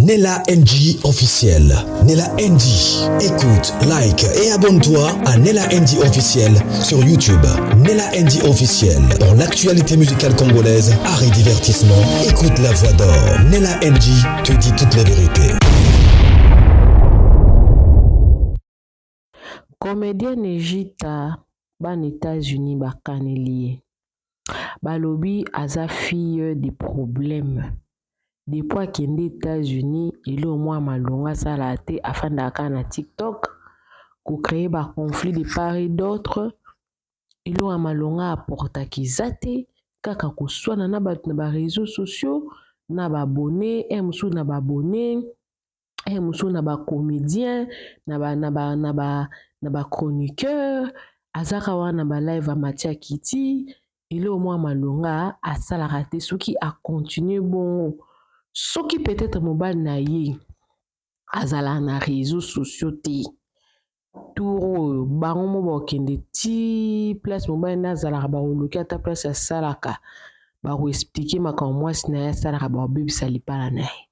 Nella NG officiel. Nella NG. Écoute, like et abonne-toi à Nella NG officiel sur YouTube. Nella NG officiel. Pour l'actualité musicale congolaise, art et divertissement, écoute la voix d'or. Nella NG te dit toute la vérité. Comédienne Ejita ban États-Unis bakaneli balobi aza fille des problèmes. Depuis akende États-Unis, il au moins malonga salate afandaka na TikTok ko créer ba conflit de part et d'autre. Il au malonga apporta kizate kaka kuswana na ba réseaux sociaux na ba abonnés et musu na ba abonnés et musu na ba comédiens na ba chroniqueur azaka wana ba live a Matia Kiti. Il au moins malonga asalaka te soki a continuer bon soki peut-être mobile na ye azala na réseaux sociaux te tour bango mo bakende ti place mobile na azalaka baoloki ata place asalaka bako expliquer makambo mwasi na ye asalaka babebisa lipala na ye.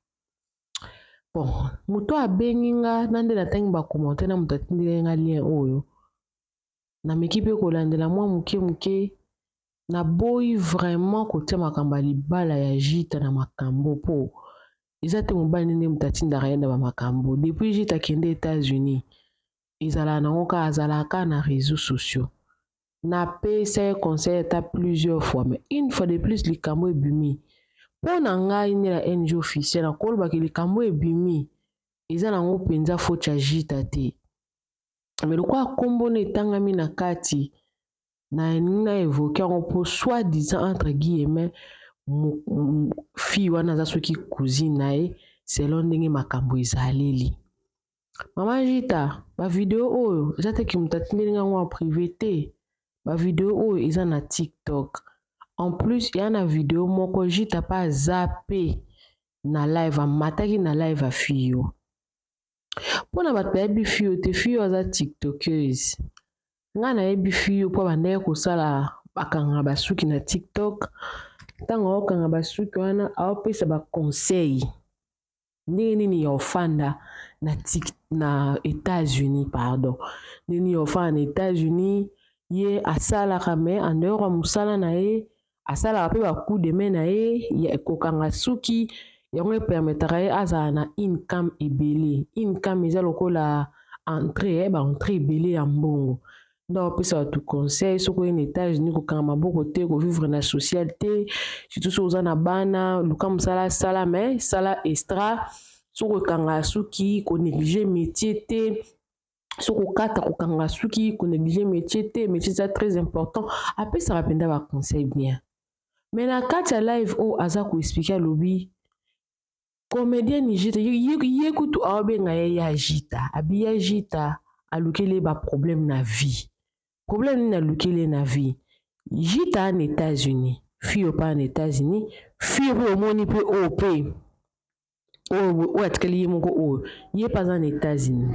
Bon, moto abengi nga na nde natangi bakomante na moto atindeli nga lien oyo nameki mpe kolandela mwa moke na boyi vraiment kotia makambo ya libala ya Jita na makambo po eza te mobali nde moto atindaka ye na bamakambo. Depuis Jita akende États-Unis ezala nango kaka azalaka na réseaux sociaux napesa ye conseil ata plusieurs fois mais une fois de plus likambo ebimi mpo na ngai nde na NG officiel nakolobaki likambo ebimi eza nango mpenza faute ya Jita te mais lokwa kombo na etangami na kati na nina évoqué yango mpo soi-disant entre guillemets fille wana aza soki cousine na ye selon ndenge makambo ezaleli. Mama Jita bavideo oyo eza te ki moto atindeli nga mwa privé te, bavideo oyo eza na TikTok. En plus ya na video moko Jita pa aza pe na live amataki na live a fiyo mpona bato bayebi fiyo te fiyo aza tiktokeuse nga nayebi fiyo mpo bandeki kosala bakanga basuki na TikTok ntango aokanga basuki wana aopesa baconseil ndenge nini ya ofanda na États-Unis pardon ndenge nini ya ofanda na États-Unis ye asalaka me en dehors ya mosala na ye asalaka mpe bacoup de main na ye kokanga suki yango epermetaka ye azala na income ebele. Income eza lokola entrée baentrée ebele ya mbongo nde aopesa bato conseil soki oye na États-Unis kokanga maboko te kovivre na social te surtout soki oza na bana luka mosala sala me sala extra soki okanga suki konéglige métier te soki okata kokanga suki konéglige métier te métier eza très important apesaka mpenza baconseil bien. Mais na kati ya live oyo aza koexplike alobi comédienne Jita ye kutu aobenga ye ya Jita abi ya Jita alukeli baproblème na vie. Problème nini alukeli na vie? Jita en États-Unis fiyo pa en États-Unis fiyo mpe omoni mpe oyo mpe oyo atikali ye moko oyo ye pa aza na États-Unis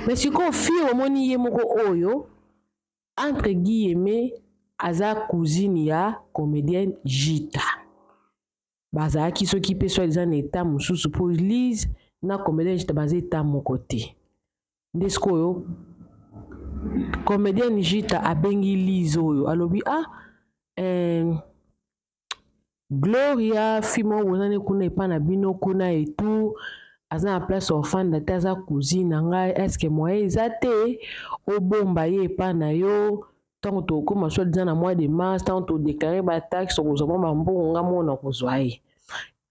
mais sikoyo fiyo omoni ye moko oyo entre guillemets aza cousine ya comédienne Jita bazalaki soki mpe soi-disant na état mosusu mpo Lise na comédienne Jita baza état moko te nde sikoyo comédienne Jita abengi Lise oyo alobi Gloria fimo wonane kuna epa na bino kuna etu aza na place ofanda te aza cousine na ngai eske moyen eza te obomba ye epa na yo ntango tokóma soi-disant na mois de mars ntango todéclare bataxe okozwa mwa bambongo nga mona kozwa ye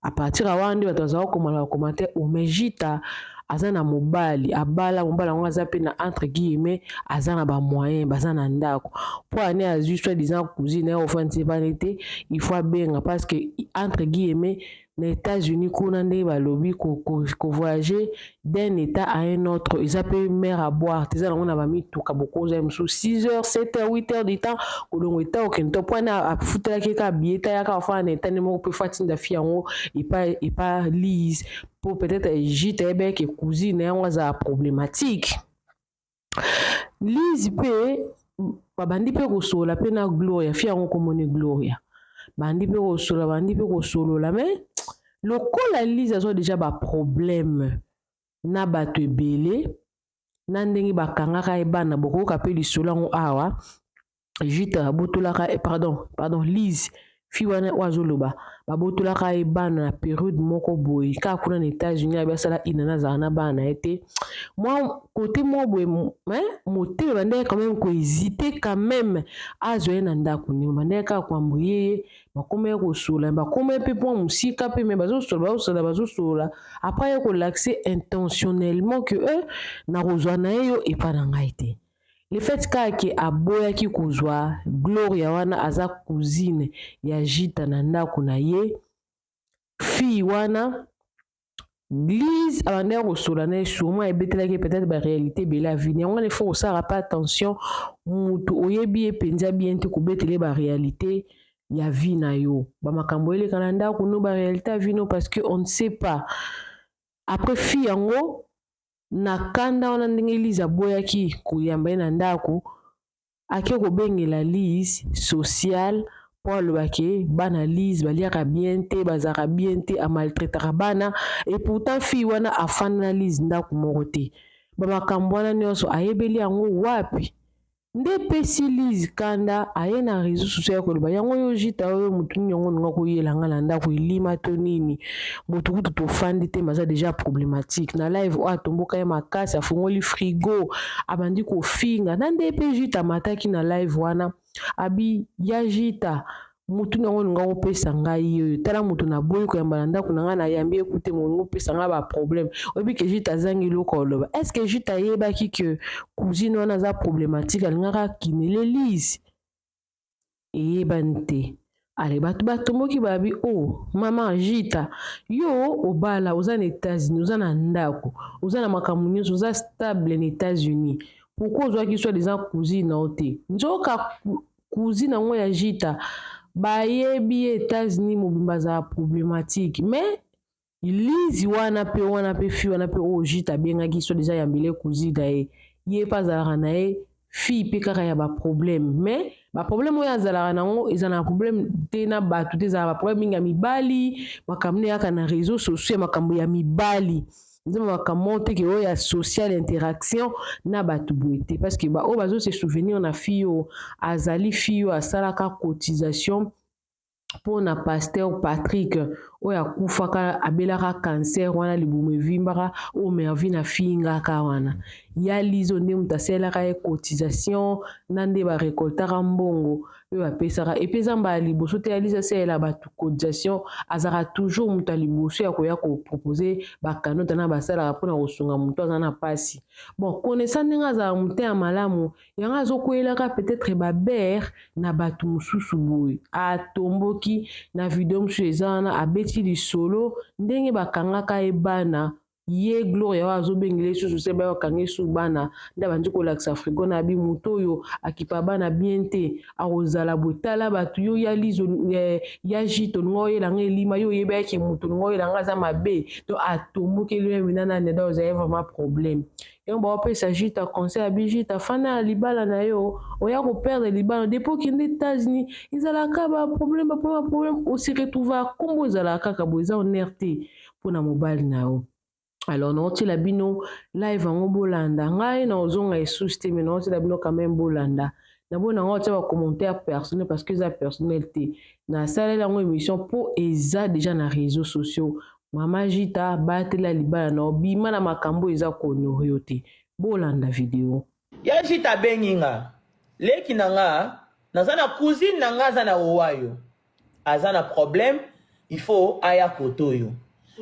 à partir ya wana nde bato bazala kokomana bakomante mais Jita aza na mobali abala mobali yango aza mpe na entre guillemets aza na bamoyen baza na ndako mpo ane azwi soi-disant cousine ya ofandisi epana te il faut abenga parce que entre guillemets na États-Unis kuna nde balobi kovoyager d'un état à un autre eza mpe mer à boire te eza nango na bamituka bokozwa mosusu 6 heures 7 heures 8 heures du temps kolongo eta okende to mpo ane afutelaki kaka biye ta yaka ofanda na eta nde moko mpe fo atinda fi yango epa Lise mpo peut-être Jita yebeke cousine yango azala problématique. Lise mpe babandi mpe kosola mpe na Gloria fi yango komoni Gloria bandi mpe kosolola me lokola Lise azo déjà ba problème na bato ebele na ndenge bakangaka ebana bokoyoka mpe lisolo yango awa Jita abotolaka pardon Lise fi wana oyo azoloba babotolaka ye bana na période moko boye kaka kuna na États-Unis abi asala inana azala na bana na ye te mwa kote moko boye motema bandeki quand même kohésite quand même azwa ye na ndako ndima bandeki kaka kwambo ye bakoma ye kosola bakoma ye mpe mpo mosika mpe me bazosola après ye kolakise intentionnellement que nakozwa na ye yo epa na ngai te. Le fait kaka aboyaki kozwa Gloria wana aza cousine ya Jita na ndako na ye fille wana Lise abandaki kosola na ye sûrement ebetelaki peut-être baréalité ebele avini yango wana il faut kosala pas attention mutu oyebi ye mpenza bien te kobetela ye baréalité ya vie na yo bamakambo eleka na ndako no baréalité ya vie no parce que on ne sait pas après fille yango na kanda wana ndenge Lise aboyaki koyamba ye na ndako ake kobengela Lise social mpo alobaki bana Lise baliaka bien te bazalaka bien te amaltraitaka bana et pourtant fille wana afanda na Lise ndako moko te bamakambo wana nyonso ayebeli yango wapi nde pesi Lise kanda aye na réseau social koloba yango yo Jita oyo mutu nini yango olinga koyela nga na ndako elima to nini mutu kutu tofandi te maza déjà problématique na live oyo atomboka ye makasi afungoli frigo abandi kofinga na nde pe Jita amataki na live wana abi ya Jita mutu nango olinga kopesa ngai oyo tala mutu naboyi koyamba na ndako na ngai nayambi ekute molinga opesa ngai baproblème oyebi ke Jita azangi eloko oloba est ce que Jita ayebaki ke cousine wana aza problématique alingaka akinele Lise eyebani te ale bato batomboki babi mama Jita yo obala oza na États-Unis oza na ndako oza na makambo nyonso oza stable na États-Unis pourquoi ozwaki soit des cousine na te nzoka cousine yango ya Jita bayebi États-Unis mobimba azala problématique mais Lise wana pe fi wana pe Jita abengaki so déjà yambele cousine ye ye mpe azalaka na ye fille mpe kaka ya baproblème mais baproblème oyo azalaka nango ezala na problème te na bato te ezala baproblème mingi ya mibali makambo ne kaka na réseau sociaux ya makambo ya mibali nzema makambo te ke oyo ya social interaction na bato boye te parce que oyo bazose souvenir na fille oyo azali fille oyo asalaka cotisation mpona Pasteur Patrick oyo akufaka abelaka cancer wana libumu evimbaka oyo mervi na fingaka wana ya Lise nde mutu asalelaka ye cotisation na nde barekoltaka mbongo oyo bapesaka epe eza mbala liboso te ya Lise asalela bato cotisation azalaka toujours mutu ya liboso ya koya kopropose bakanota na basalaka mpona kosunga mutu aza na mpasi bon konesa ndenge azala mutu ya malamu yango azokweyelaka peut-être babere na bato mosusu boye atomboki na video mosusu eza wana abeti lisolo ndenge bakangaka ye bana ye Gloria oyo azobengela lisusu se bakanga esu bana nde abandi kolakisa frigo na bi mutu oyo akipa bana bien te akozala botala bato yo ya Lise ya Jita olinga oyelanga elima yo oyebaki mutu olinga oyelanga aza mabe to atomboki elime nani nda ozali vraiment problème yango baopesa Jita conseil abi Jita fanda na libala na yo oya koperdre libala depuis okende États-Unis ezalaka baproblème osi retrouva kombo ezalaka kaka boye eza honneur te mpona mobali na yo alors naotiela bino live yango bolanda ngai naozonga esusu te me naotiela bino quand même bolanda nabona yango otia bacommentaire personnel parce que eza personnel te nasalela yango émission mpo eza déjà na réseaux sociaux mama Jita batela libala na obima na makambo eza kohonore yo te bolanda video ya Jita bengi nga leki na nga naza na cousine na nga aza na owayo aza na problème il faut aya koto yo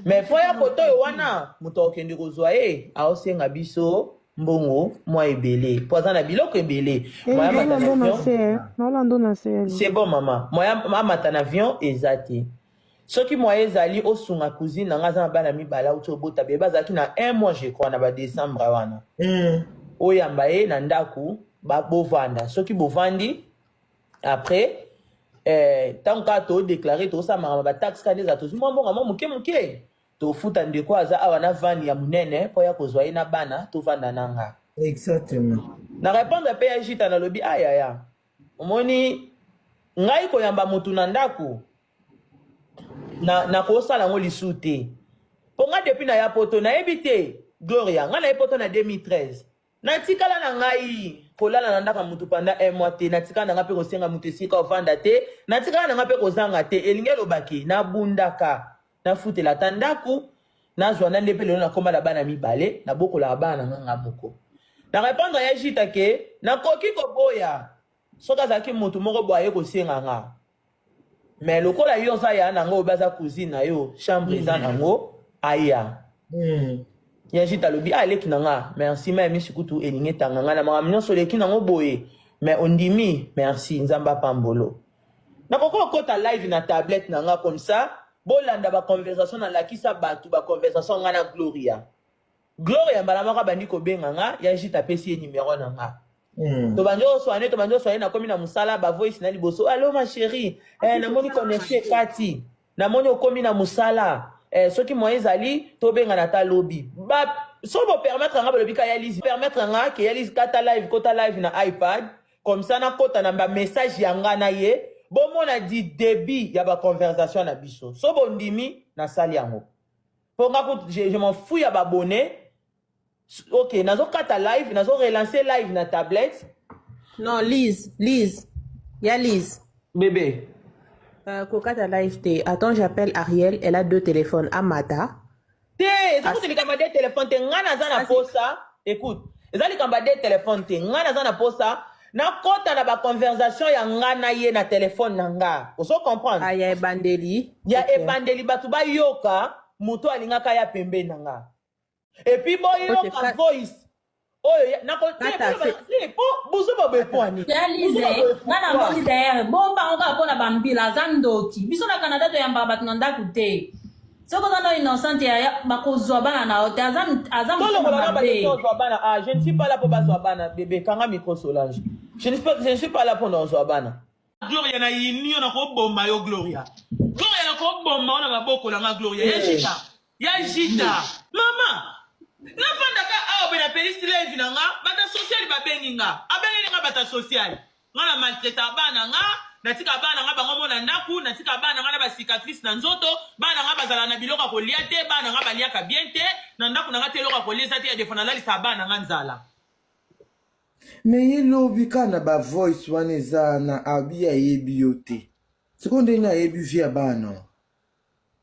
mais fo ya koto yo wana mutu okende kozwa ye aosenga biso mbongo mwa ebele po aza na biloko ebele c'est bon mama moya amata na avion eza te soki moya ezali osunga cousine na nga aza na bana mibala uti obota bebe bazalaki na 1 mois je crois na badécembre wana oyamba ye na ndako bovanda soki bovandi après tant ka to déclarer to sa mama ba taxe ka neza to mwa mbongo muke muke to futa ndeko aza awa na vani ya munene po ya kozwa ye na bana to vanda nanga exactement na répondre pe ya Jita na lobi omoni ngai koyamba mutu na ndako na kosala ngo lisute. Ponga depuis na ya poto na ebite Gloria, nga na poto na 2013. Na tikala na ngai kolala na ndaka mutu panda 1 mois te, na tikala na nga pe kosenga mutu esika ovanda te, na tikala na nga pe kozanga te, elinge lobaki na bundaka na futela tandaku na zwana ndepe lelo na komba na bana mibale na bokola bana nga moko. Na répondre ya jita ke na koki koboya soka zaki mutu moko boye kosenga nga. Mais lokola yo za ya nango baza cousine na yo chambre za nango aya. Yajita lobi aleki nanga merci ma mi sikutu elinge tanganga na makamnyo soleki nango boye mais ondimi merci nzamba pambolo. Na koko kota live na tablette nanga comme ça bolanda ba conversation na lakisa batu ba conversation nga na Gloria mbalama bandi ko benganga yajita pesi numéro nanga. To banjo soane na komi na musala ba voice na liboso allo ma chérie na moni connecté kati na moni okomi na musala soki moyens ali to benga na ta lobby ba so bo permettre nga ba lobby ka yalizi permettre nga ke yalizi kata live na iPad comme ça na kota na ba message yanga na ye bo mona di débit ya ba conversation na biso so bo ndimi na sali yango pour nga je m'en fous ya ba abonné. Ok, nazo kata live, nazo relancer live na tablette. Non, Lise. Y'a Lise. Bébé. Kokata live te. Attends, j'appelle Ariel. Elle a 2 téléphones. Amata. Ça vous kamba des téléphones te. Ngana zana posa. Écoute. Ça li kamba des téléphones te. Ngana zana posa. Na kota na ba conversation ya ngana ye na téléphone nanga. Oso comprendre? Ah, ya ebandeli. Ya ebandeli batu ba yoka. Muto alinga kaya pembe nanga. Et puis bon il y a voice oh na ko buzo ba beponi Lise ngana moni d'ailleurs bon ba onga pona bambila zandoki biso na Canada to yamba batuna ndakute soko zano innocent ya bakozwa bana na hotel azam bana ah je ne suis pas là pour bazwa bana bébé kanga micro Solange je ne suis pas là pour bazwa bana Gloria na yinio na ko bomba yo Gloria na ko bomba na maboko na Gloria ya jita mama na fanda ka awo bena pelisi live na nga bata social babengi nga abengi nga bata social nga na maltraita bana nga natika bana nga bango mona ndaku natika bana nga na ba cicatrice na nzoto bana nga bazala na biloko kolia te bana nga baliaka bien te na ndaku na nga te loka kolisa te ya defona lalisa bana nga nzala mais yelobi kana ba voice wana eza na abi ya yebi yote sekonde na yebi via bana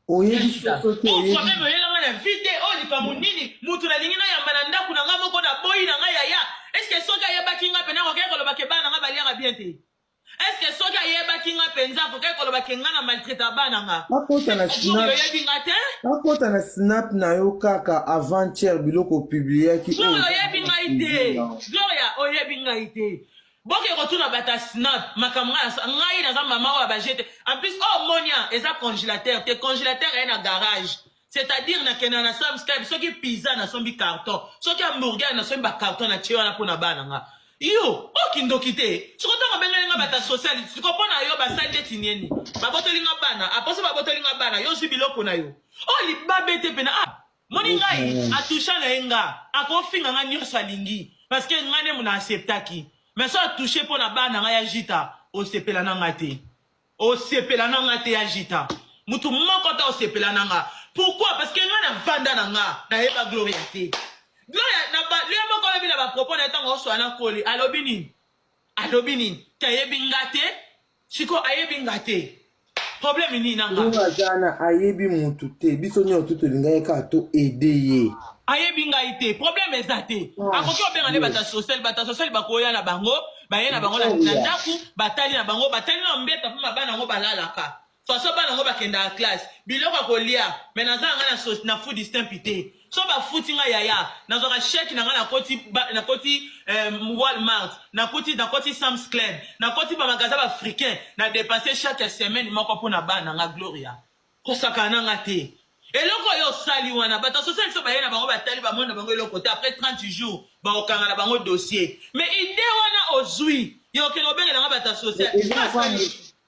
oyebi sosote oyebi vide oli kamunini mutu na lingina ya mananda kuna nga moko na boyi na nga ya est-ce que soka yeba kinga pena ko keko loba ke bana nga balia bien te est-ce que soka yeba kinga penza ko keko loba ke nga na maltraita bana nga akota na snap na yo kaka avant-hier biloko publier ki oyebi nga ite Gloria oyebi nga ite boke retourna bata snap makamwa ngai na za mama wa bajete en plus oh monia eza congélateur te congélateur est na garage. C'est-à-dire na kena na subscribe soki pizza na sombi carton soki hamburger na sombi ba carton na chewa na pona bana nga yo okindoki te sikoto ngabenga nga bata social sikopo na yo ba site tinieni ba botoli nga bana aposo ba botoli nga bana yo si biloko na yo oli babete pena ah moni ngai atusha na enga akofinga nga nyonso alingi parce que ngane muna acceptaki mais so atoucher pona bana nga ya jita o sepela na ngate ya jita mutu moko ta o sepela na nga. Pourquoi? Parce que nous avons vanda nanga na eba Gloria te. Gloria na ba le moko lebi na ba propos na tango so ana koli alobini ta yebi ngate siko ayebi ngate problème ni nanga nga jana ayebi mutu te biso nyo tuto linga ka to aider ye ayebi ngaite problème ezate akoki obenga ne bata social bakoya na bango baye na bango na ndaku batali na bango batali na mbeta puma bana ngo balalaka faso bana ngo bakenda classe biloko kolia mais nazanga na food distincte so ba footinga yaya nazoka chèque na koti Walmart na koti Sam's Club na koti ba magasin africain na dépenser chaque semaine moko pona bana nga Gloria kosaka na ngate eloko yo sali wana bata social so bayena bango batali ba mona bango eloko te après 30 jours ba okanga na bango dossier mais idée wana ozui yo keno bengela nga bata social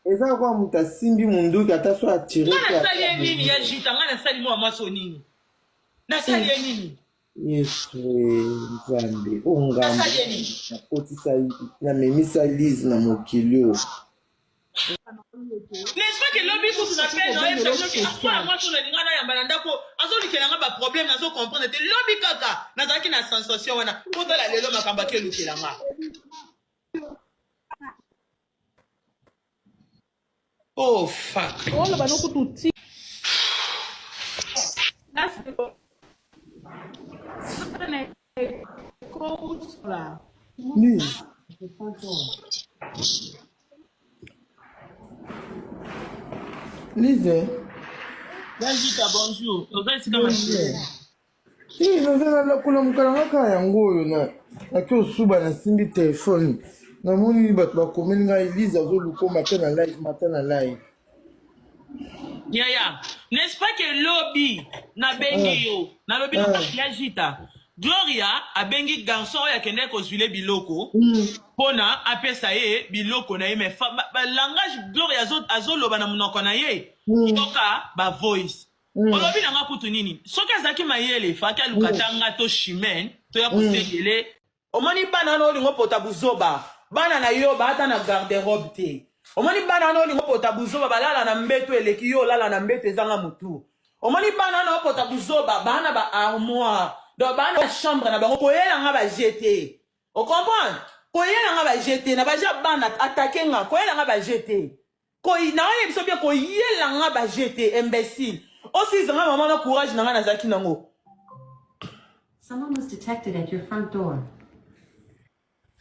eza kwa muta simbi munduki ata so atire kwa sali nini ya jita ngana sali mo amaso nini na sali nini yesu nzambe ongamba na koti sali na memisa Lise na mokilio N'est-ce pas que l'objet pour qu'on appelle non moi sur le lingana ya balanda ko azoli kelanga ba problème nazo comprendre te lobby kaka nazaki na sensation wana ko to la lelo makamba ke lukelanga. Oh fuck. Oh là banoko tuti. Lise. Lise. Vas-y, bonjour. Nazala kuna mukalanga yango oyo na kyo suba na simbi telefone. Namoni bato bakomeli ngai Lise azoluka matin na live. Yaya, n'est-ce pas que lobby na bengi yo, na lobby na Yajita. Gloria a bengi garçon ya kende ko zwile biloko. Pona apesa ye biloko na ye me langage Gloria azoloba na munoko na ye. Toka ba voice. Olobi na ngakutu nini? Soka zaki mayele faka lukatanga to shimen to ya kusegele. Omani bana no lingo pota buzoba. Bana na yo ba ata na garde-robe te. Omani bana no lingo pota buzoba balala na mbeto eleki yo lala na mbeto ezanga mutu. Omani bana no pota buzoba bana ba armoire. Donc bana ba chambre na bango koyela nga ba jeter. O comprendre? Koyela nga ba jeter na ba ja bana attaquer nga koyela nga ba jeter. Koy na oye biso bien koyela nga ba jeter imbécile. Aussi zanga maman na courage na nga na zaki nango. Someone was detected at your front door.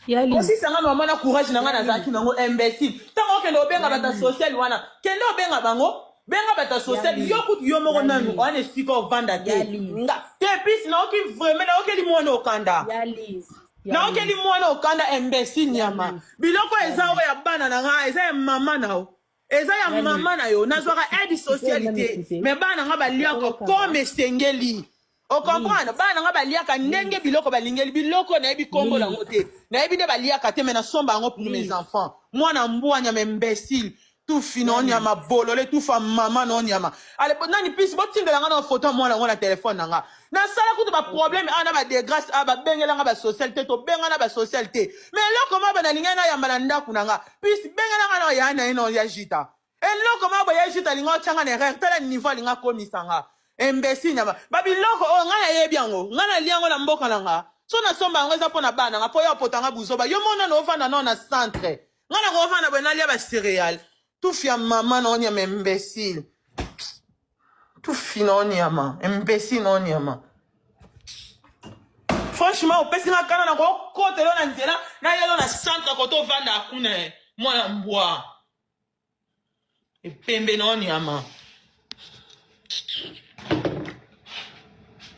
Aussi sanga maman na courage na nga na zaki nango imbécile. Tango kende obenga bata social wana. Kende obenga bango. Benga bata social yo kutu yo moko nanu wane siko vanda te. Nga te pis na oki vraiment na oki li mwana okanda. Na oki li mwana okanda imbécile nyama. Biloko eza o ya bana na nga eza ya mama na o. Eza ya mama na yo nazwaka aide socialité. Mais bana nga baliaka comme sengeli. O comprendre bana nga baliaka ndenge biloko balingeli biloko na yebi kombo la ngote. Na yebi de baliaka te mais na somba ngo pour mes enfants. Mwana mbwanya imbécile. Tout fino nyama bolole tout fa mama no nyama. Ale nani pisi botindela nga na photo mwana ngo na téléphone nga. Na sala kutu ba problème ana ba dégrâce aba bengela nga ba socialité to benga na ba socialité. Mais loko ma bana linga na yamba na ndaku nga. Pisi bengela nga na ya na ino ya jita. Et loko ma ba ya jita linga changa ne rek tala niveau linga komisanga. Imbécile nyama. Babi loko o nga na yebi yango. Nga na liango na mboka nga. So na somba ngo eza pona bana nga po ya potanga buzoba. Yo mona no vanda no na centre. Nga na ko vanda bana lia ba céréales. Tout fia maman non yama imbécile. Tout fino nyama imbécile non yama. Franchement au pesi na kana na ko kote lo na nzela na yelo na centre ko to vanda akuna mwana mbwa. E pembe non yama.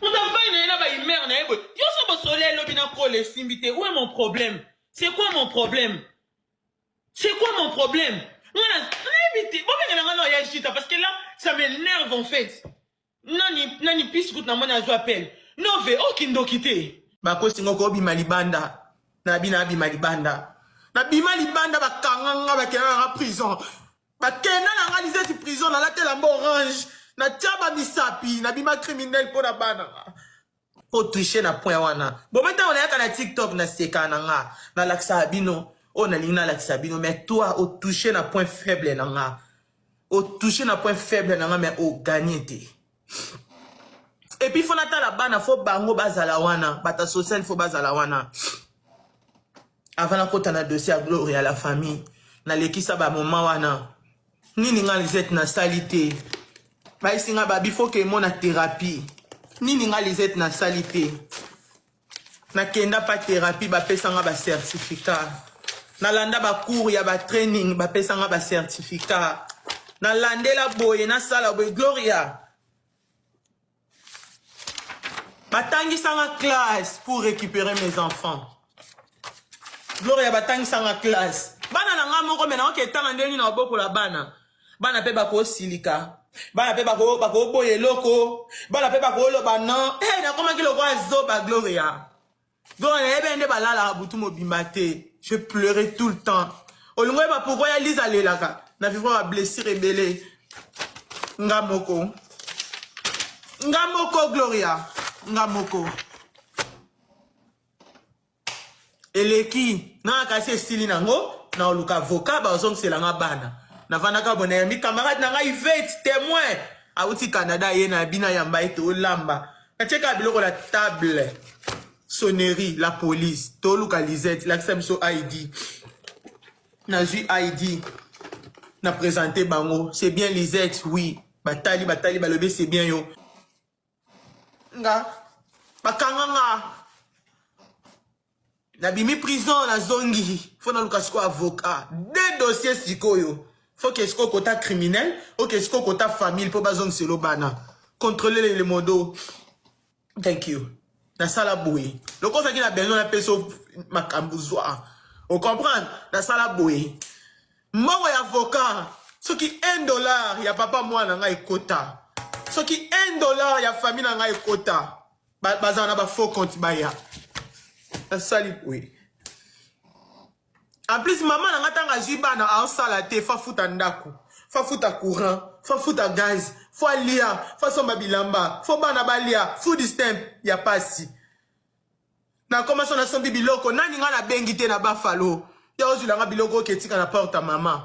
On a pas une ba imer na ebo. Yo so bo soleil lo bina ko le simbité. Où est mon problème? C'est quoi mon problème? C'est quoi mon problème? Parce que là, ça m'énerve en fait. Nani pisse route na mona appel. Non ve okindo kité. Ba ko singo ko bi malibanda. Na bi malibanda. Na bi malibanda ba kanganga ba kena na prison. Ba kena na ngalize ci prison na la tela orange. Na tiaba misapi, na bi ma criminel pour la bana. Pour toucher na point wana. Bon maintenant on est na TikTok na seka na nga. Na laksa bino. On a l'ina la sabino, mais toi, au toucher na point faible nanga. Au toucher na point faible nanga, mais au gagné te. Et puis, faut nata la bana, faut bango bazala wana. Bata social, faut bazala wana. Avant la kota na dossier à Gloria, la famille. Na lekisa ba moment wana. Nini nga lizette na salité. Ba isi nga babi, faut que mon na thérapie. Nini nga lizette na salité. Na kenda pa thérapie, ba pesa nga ba certificat. Nalanda ba cours ya ba training ba pesa nga ba certificat. Nalande la boye na sala boye Gloria. Batangi sanga classe pour récupérer mes enfants. Gloria batangi sanga classe. Bana na nga moko mena oke tanga ndeni na boko la bana. Bana pe bako silika. Bana pe bako boye loko. Bana pe bako lo bana. Eh na koma ki loko azoba Gloria. Gloria ebe balala butu mo bimbate. Je pleurais tout le temps. Olungwe ba pourquoi ya Lise aller là-bas. Na vivre à blessure rebelle. Ngamoko Gloria. Ngamoko. Eleki na kasi stili nango na oluka voka ba ozong selanga bana. navandaka bona mi camarade na nga Yvette témoin auti Canada ye na bina yamba ete olamba kacheka biloko la table sonnerie la police to localisette l'accès so ID na ju ID na présenté bango c'est bien Lisette oui batali balobe c'est bien yo nga bakanganga na bimi prison na zongi faut na lukasko avocat des dossiers sikoyo faut que ce côté criminel ou que ce côté famille pour bazong selo bana contrôler les modos thank you na sala boui le conseil qui a besoin de peso makambuzwa on comprend na sala boui mbongo ya avocat ce qui $1 ya papa moi na nga ekota ce qui $1 ya famille na nga ekota bazana ba faux compte baya na sali boui. En plus, maman n'a pas de jibana en salate, fa futa ndako, fa futa courant, fa futa gaz, fa lia, fa somba bilamba, fa bana balia, food stamp, ya pasi. Na commence na sombi biloko, nani nga na bengite na Buffalo. Ya ozu la nga biloko ketika na porta maman.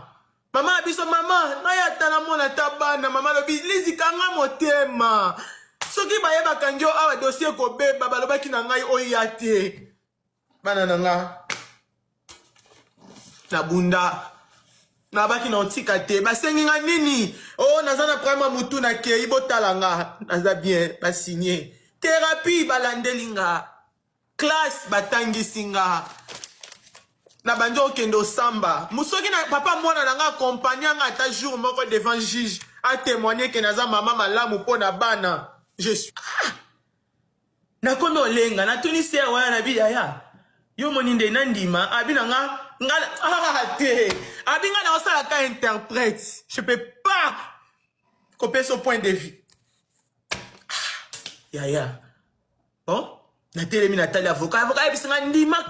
Maman abiso maman, na ya tana mona tabana, maman lobi lizi kanga motema. Soki baye bakangyo awa dossier ko beba balobaki na ngai oyate. Bana nga na bunda na baki na otika te basengi nga nini oh nazana prima mutu na ke ibotalanga naza bien ba signer thérapie balandelinga classe batangisinga na banjo kendo samba musoki na papa mwana nanga accompagner nga ta jour moko devant juge a témoigner que naza mama malamu pona bana je suis na kono lenga na tuni ser wana na bidaya yo moninde nandima abina nga te abinga na osala ka interprète je peux pas copier son point de vue ya bon na telemi na tali avocat ebisinga ndima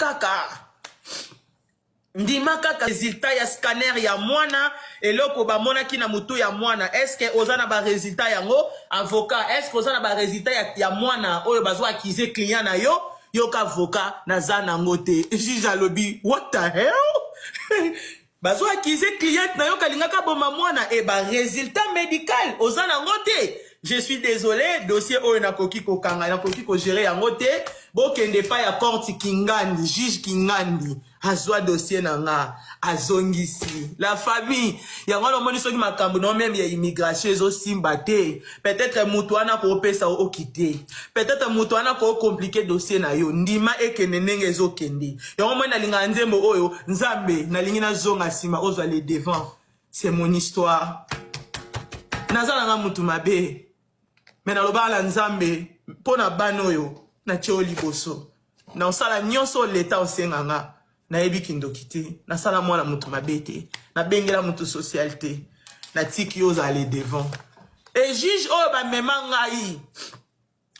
kaka résultat ya scanner ya mwana eloko bamonaki na mutu ya mwana est-ce que ozana ba résultat yango avocat est-ce que ozana ba résultat ya mwana oyo bazwa accuser client na yo yoka avocat nazana ngote juge alobi what the hell bazo accuser client na yoka lingaka boma mwana e ba résultat médical ozana ngote je suis désolé dossier oyo na koki kokanga na koki ko gérer yango te bokende pa ya court Kingandi juge Kingandi azwa dossier na nga azongisi la famille yango lo moni soki makambo no même ya immigration ezo simba te peut-être mutu ana ko pesa o kité peut-être mutu ana ko compliquer dossier na yo ndima ekene nenge ezo kende yango moni na linga nzembo oyo nzambe na lingi na zonga sima ozwa les devant c'est mon histoire nazala nga mutu mabe mais na lobala nzambe pona bano yo na tioli boso na osala nyonso leta osenga nga na yebi kindoki te na sala mwana mutu mabete na bengela mutu socialité na tiki yo aller devant et juge oyo bamema ngai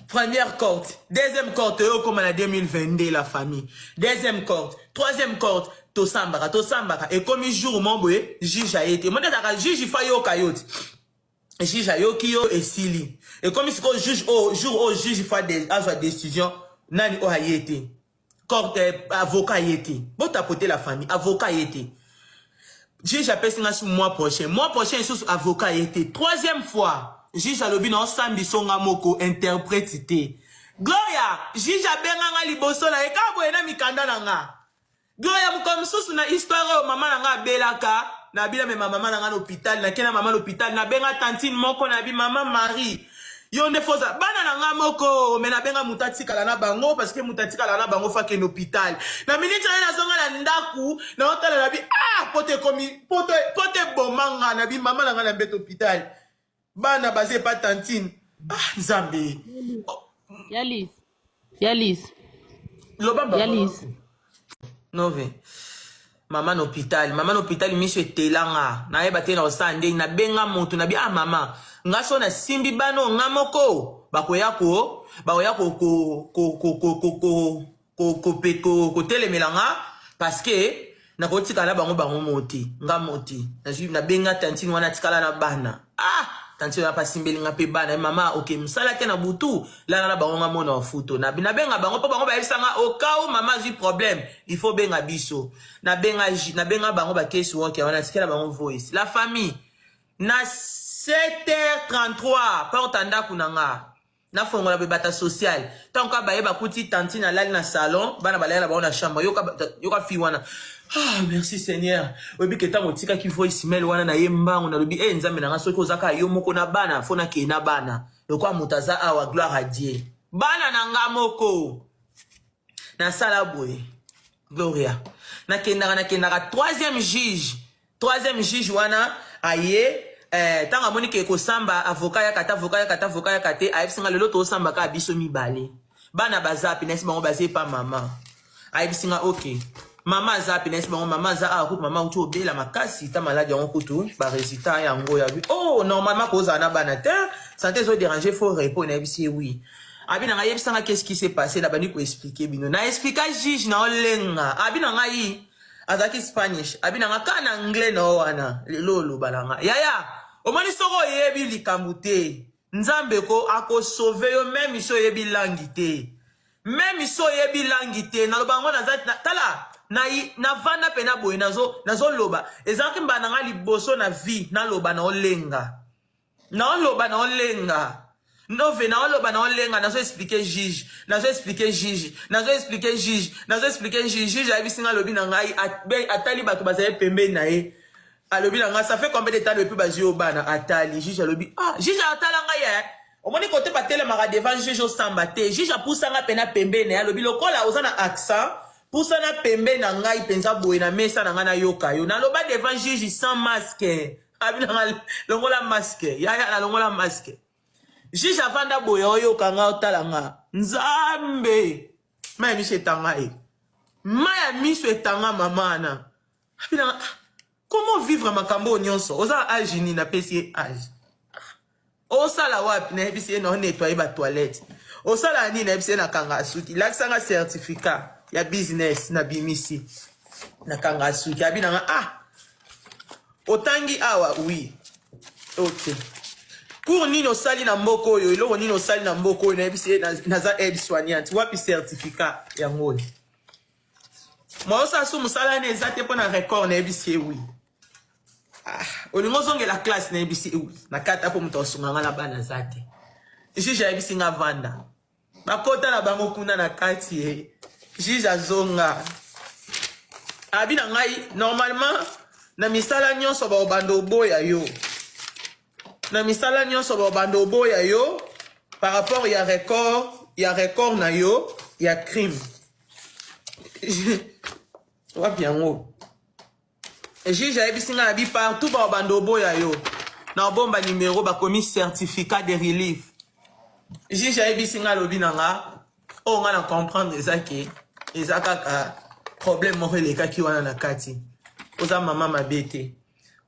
première courte deuxième courte yo koma na 2022 la famille deuxième courte troisième courte tosambaka et comme jour momboye juge a été monetaka juge fa yo kayoti juge ayoki yo esili et comme siko juge au jour au juge fa des azwa décision nani o ayete avocat yete bon tapoter la famille avocat yete juge appelle ça mois prochain sous avocat yete troisième fois juge alobi na sambi songa moko interprété Gloria juge abenga nga liboso na ekabo ena mikanda na nga Gloria mukom susu na histoire mama na nga belaka na bila me mama na nga l'hôpital na kena mama l'hôpital na benga tantine moko na bi mama Marie yo ne foza bana na nga moko me na benga mutati kala na bango parce que mutati kala na bango fa ke l'hôpital na minute na zonga na ndaku na hôtel na bi pote komi pote bomanga na bi mama na nga na bet hôpital bana basé pas tantine nzambe Yalis lobamba Yalis nove maman hôpital miso etelanga na yeba te na osande na benga moto na bi mama ngaso na simbi bano ngamoko bakoya ko telemelanga parce que na kotika na bango moti nga moti na benga tantine wana tikala na bana tanti na pa simbeli nga pe bana mama ok msala ke na butu la na bango nga mona photo na benga bango po bango ba yebisanga au cas où mama a problème il faut benga biso na benga bango ba case work wana tikela bango voice la famille na 7h33 porte ndako nanga na fongola be bata social tant ka ba yeba kuti tanti na lali na salon bana balala ba na chambre yoka fi wana. Ah, merci Seigneur. Obi ke tango tika ki voice mail wana na yembango na lobi nzambe na ngaso ko zaka yo moko na bana fona ke na bana. Lokwa mutaza awa gloire à Dieu. Bana na ngamoko. Na sala boy. Gloria. Na kendaka troisième juge wana aye tanga moni ke ko samba avocat ya kata ayebisinga lelo to samba ka biso mibale. Bana bazapi nesi bango bazé pa mama. Ayebisinga OK. Mama zapi nesi bango mama za a mama utu obela makasi ta malade yango kutu ba résultat yango ya bi oh normalement ko za na bana te santé zo déranger faut répondre na bisi oui abina nga yebisanga qu'est-ce qui s'est passé là bani ko expliquer bino na expliquer juge na olenga abina nga yi azaki Spanish abina nga kana anglais na wana lelo balanga yaya omani soko yebi likambute nzambe ko ako sauver yo même iso yebi langité même iso yebi langité na lobango na tala na vana pena boy nazo loba ezaki mbana nga liboso na vie na loba na olenga nove na loba na olenga nazo expliquer juge juge abisinga lobi na ngai atali bato bazaye pembe na ye alobi na nga ça fait combien de temps depuis bazio bana atali juge alobi ah juge atala ngai omoni kote batele mara devant juge osamba te juge apusanga pena pembe na ye alobi lokola ozana accent pour ça na pembe na ngai penza boye na mesa na nga na yoka yo na loba devant juge sans masque abina longola masque ya na longola masque juge avanda boye oyoka nga otala nga nzambe maya miso etanga maya miso etanga mamana abina comment vivre makambo nyonso oza age ni na pesi age osala wapi na ebisi na nettoyer ba toilette osala ni na ebisi na kanga suki laksanga certificat ya business na bimisi na kanga suki abina nga otangi awa oui OK pour nino sali na mboko yo iloko nino sali na mboko na ebisi naza aide soignante wapi certificat ya ngoni moi osa su musala ne ezate pona record na ebisi oui olingo zonge la classe na ebisi oui na kata po muto sunga na bana zate juge ebisi nga vanda bakota na bango kuna na kati juge azonga abina ngai normalement na misala nyonso ba bando boya yo na misala nyonso ba bando boya yo par rapport ya record na yo ya crime wapi yango juge ayebisinga na bi partout ba bando boya yo na bomba numéro ba commis certificat de relief juge ayebisinga lobi nanga o nga na comprendre ezaki ezaka problème moko elekaki wana na kati oza mama mabete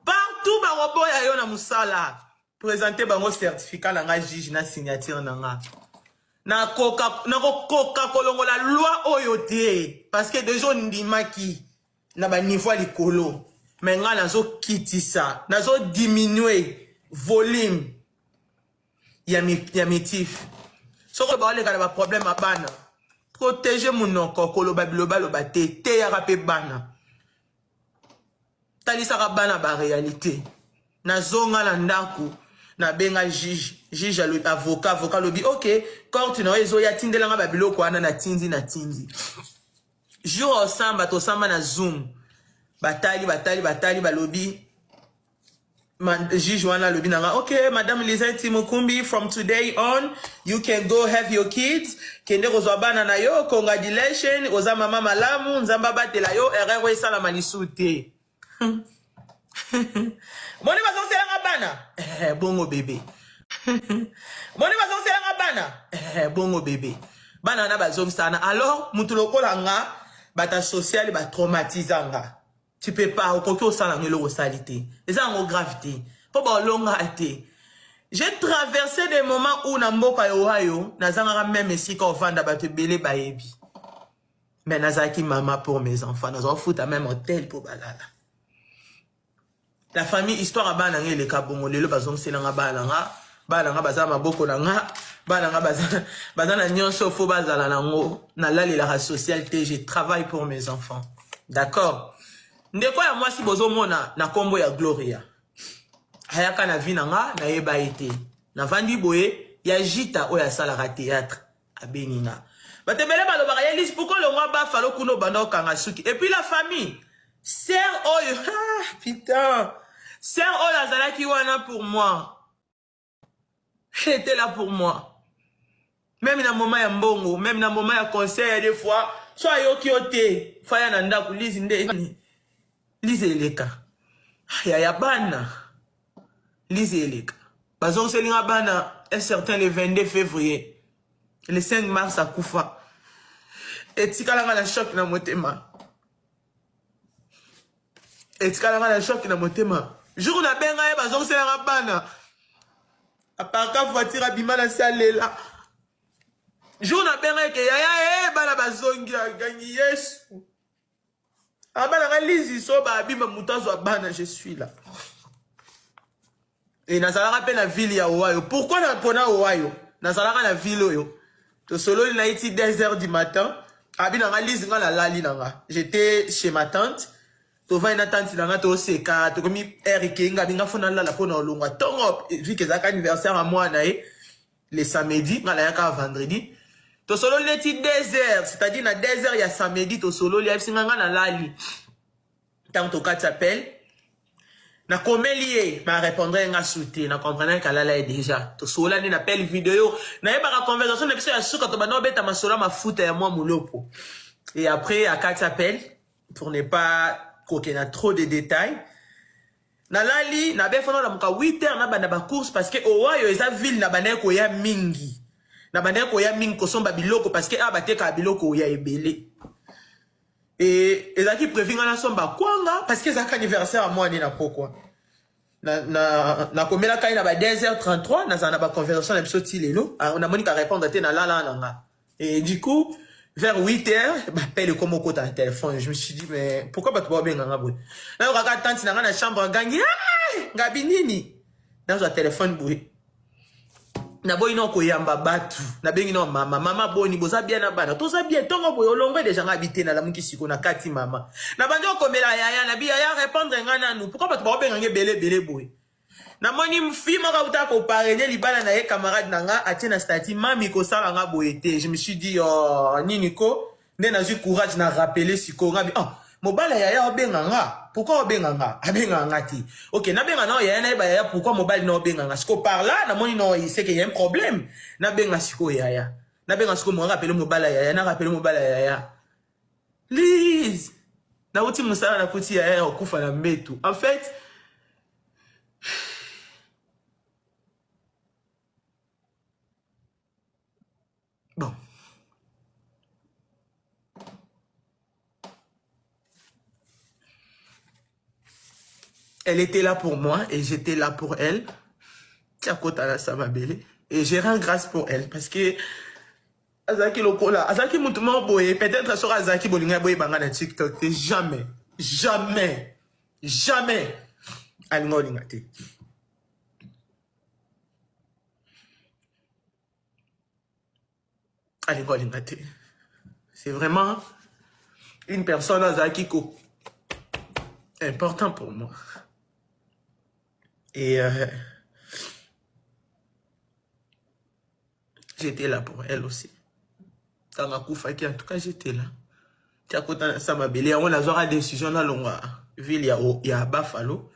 partout baroboya yo na musala présenter bango certificat na nga juge na signature na nga na koka kolongola loi oyo te parce que déjà ndimaki na ba niveau likolo mais nga nazo kitisa nazo diminuer volume ya mitif soko ba oleka na ba problème abana protéger monoko koloba biloba loba te ya rapé bana talisa bana ba réalité na zonga na ndako na benga juge avocat lobi OK court na ezo ya tindelanga ba biloko wana na tinzi jour osamba to samba na zoom batali balobi juge wana lobi nanga OK madame Lisette Mukumbi from today on you can go have your kids kende kozwa bana na yo congratulations oza mama malamu nzamba batela yo erreur esala manisu te Moni bazonselanga bana bongo bébé Moni bazonselanga bana bongo bébé bana na bazongisana alors mutu lokola nga bata social ba traumatisanga tu peux pas okoki osala ngelo osalité eza ngo gravité po ba longa ate j'ai traversé des moments où na mboka yo hayo nazanga même esika ovanda bato belé bayebi mais nazaki mama pour mes enfants nazo futa même hôtel pour balala la famille histoire à bana ngé le kabongo lelo bazong selanga bana nga baza maboko na nga bana nga baza na nyonso fo bazala nango na la social te je travaille pour mes enfants d'accord ndeko ya mwasi bozomona na kombo ya Gloria hayaka na vi na nga na yeba ete na vandi boye ya jita oyo asalaka théâtre abenina batebele balobaka ya lisi pourquoi le roi ba falo kuno banda okanga suki et puis la famille sœur oyo putain sœur oyo azalaki wana pour moi elle était là pour moi même na moment ya mbongo même na moment ya conseil des fois soit yoki ote faya na ndako lisi nde lisi eleka ya bana lisi eleka bazong selinga bana un certain le 22 février le 5 mars à Koufa et tikalanga na choc na motema et tikalanga na choc na motema jour na benga e bazong selinga bana à part ka voiture abima na salela jour na benga ke yaya bana bazongi gangi yesu abana nga lisi so ba abima mutazo abana je suis là et nazalaka pe na ville ya Owayo pourquoi na pona Owayo nazalaka na ville oyo to solo na iti 2h du matin abina nga lisi nga la lali nanga j'étais chez ma tante to va na tante nanga to seka to komi Eric nga binga fona la pona olongwa tongo vu que zaka anniversaire à moi na le samedi nga la yaka vendredi to solo leti 2h c'est-à-dire na 2h ya samedi to solo li absinga nga na lali tant to kat s'appelle na komelie ma répondre nga souté na comprendre qu'elle là déjà to sola ni appel vidéo na yeba ka conversation na biso ya suka to bana beta masola mafuta ya moi mulopo et après à kat s'appelle pour ne pas kokena trop de détails na lali na befona na muka 8h na bana ba course parce que Owayo eza ville na bana ko ya mingi na bana ko ya mingi ko somba biloko parce que abateka biloko ya ebele et ezaki prévu nga na somba kwanga parce que ezaka anniversaire à moi ni na pokwa na komela kai na ba 2h33 na zana ba conversation na biso ti lelo on a moni ka répondre te na la nga et du coup vers 8h m'appelle comme au côté de téléphone je me suis dit mais pourquoi pas toi bien nga boy na ka tante na nga na chambre gangi ngabi nini na zo téléphone boy na boy no ko yamba batu na bengi no mama boni boza bien na bana toza bien tongo boy olongwe déjà ngabité na la muki siko na kati mama na bandi okomela yaya na biya ya répondre nga nanu pourquoi pas to benga belé boy na moni mfima ka uta ko parler libala na ye camarade nanga atina stati mami ko sala nga boyete je me suis dit oh nini ko nde na ju courage na rappeler siko ngabi mobala yaya obenga nga pourquoi obenga nga abenga nga ti OK na benga na yaya na ba yaya pourquoi mobile na obenga nga siko par là na moni no il sait qu'il y a un problème na benga siko yaya na benga siko mo rappeler mobala yaya na rappeler mobala yaya Liz na uti musala na kuti yaya okufa na mbetu en fait bon elle était là pour moi et j'étais là pour elle. Tiakota Samabele. Et j'ai rends grâce pour elle parce que Azaki Lokola, Azaki Moutouma Boye, peut-être sur Azaki Bolinga Boye Bangana TikTok, jamais, jamais, jamais. Alingolingate. Alingolingate. C'est vraiment une personne Azaki Ko important pour moi. Et j'étais là pour elle aussi. Dans ma koufaki, en tout cas, j'étais là. Tu as côté ça m'a belé. On a une décision dans la ville, il y a Buffalo.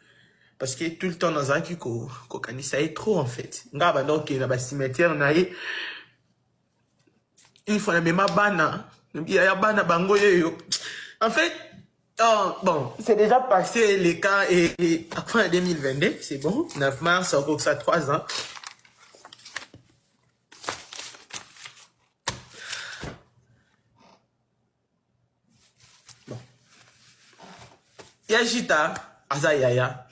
Parce que tout le temps, dans un qui ça est trop en fait. Donc, il y a un cimetière, une fois, il y a un bana. Il y a un bana bango yo. En fait, bon, c'est déjà passé les cas et après 2022, c'est bon. 9 mars, encore ça 3 ans. Bon. Yajita, Azayaya.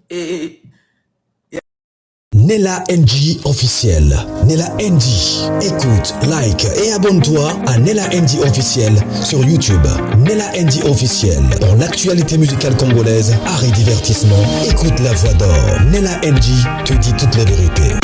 Et Nella NG officiel. Nella NG. Écoute, like et abonne-toi à Nella NG officiel sur YouTube. Nella NG officiel. Pour l'actualité musicale congolaise, art et divertissement, écoute la voix d'or. Nella NG te dit toutes les vérités.